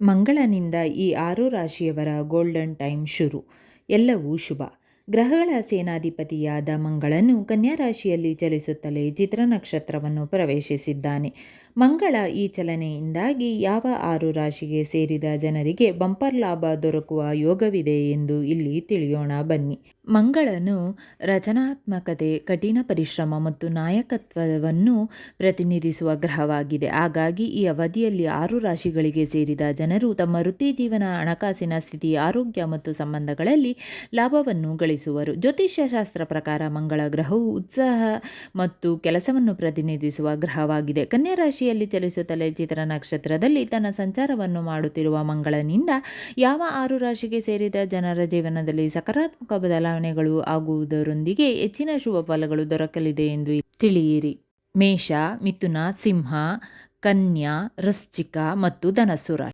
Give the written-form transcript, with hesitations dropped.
ಮಂಗಳನಿಂದ ಈ 6 ರಾಶಿಯವರ golden time ಶುರು. ಎಲ್ಲವೂ ಶುಭ. ಗ್ರಹಗಳ ಸೇನಾಧಿಪತಿಯಾದ ಮಂಗಳನು ಕನ್ಯಾ ರಾಶಿಯಲ್ಲಿ ಚಲಿಸುತ್ತಲೇ ಚಿತ್ರ ನಕ್ಷತ್ರವನ್ನು ಪ್ರವೇಶಿಸಿದ್ದಾನೆ. ಮಂಗಳ ಈ ಚಲನೆಯಿಂದಾಗಿ ಯಾವ 6 ರಾಶಿಗೆ ಸೇರಿದ ಜನರಿಗೆ ಬಂಪರ್ ಲಾಭ ದೊರಕುವ ಯೋಗವಿದೆ ಎಂದು ಇಲ್ಲಿ ತಿಳಿಯೋಣ ಬನ್ನಿ. ಮಂಗಳನು ರಚನಾತ್ಮಕತೆ, ಕಠಿಣ ಪರಿಶ್ರಮ ಮತ್ತು ನಾಯಕತ್ವವನ್ನು ಪ್ರತಿನಿಧಿಸುವ ಗ್ರಹವಾಗಿದೆ. ಹಾಗಾಗಿ ಈ ಅವಧಿಯಲ್ಲಿ 6 ರಾಶಿಗಳಿಗೆ ಸೇರಿದ ಜನರು ತಮ್ಮ ವೃತ್ತಿ ಜೀವನ, ಹಣಕಾಸಿನ ಸ್ಥಿತಿ, ಆರೋಗ್ಯ ಮತ್ತು ಸಂಬಂಧಗಳಲ್ಲಿ ಲಾಭವನ್ನು ಗಳಿಸುವರು. ಜ್ಯೋತಿಷ್ಯ ಶಾಸ್ತ್ರ ಪ್ರಕಾರ ಮಂಗಳ ಗ್ರಹವು ಉತ್ಸಾಹ ಮತ್ತು ಕೆಲಸವನ್ನು ಪ್ರತಿನಿಧಿಸುವ ಗ್ರಹವಾಗಿದೆ. ಕನ್ಯಾ ರಾಶಿಯಲ್ಲಿ ಚಲಿಸುತ್ತಲೇ ಚಿತ್ರ ನಕ್ಷತ್ರದಲ್ಲಿ ತನ್ನ ಸಂಚಾರವನ್ನು ಮಾಡುತ್ತಿರುವ ಮಂಗಳನಿಂದ ಯಾವ 6 ರಾಶಿಗೆ ಸೇರಿದ ಜನರ ಜೀವನದಲ್ಲಿ ಸಕಾರಾತ್ಮಕ ಬದಲಾವಣೆಗಳು ಆಗುವುದರೊಂದಿಗೆ ಹೆಚ್ಚಿನ ಶುಭ ಫಲಗಳು ದೊರಕಲಿದೆ ಎಂದು ತಿಳಿಯಿರಿ. ಮೇಷ, ಮಿಥುನ, ಸಿಂಹ, ಕನ್ಯಾ, ವೃಶ್ಚಿಕ ಮತ್ತು ಧನಸ್ಸು ರಾಶಿ.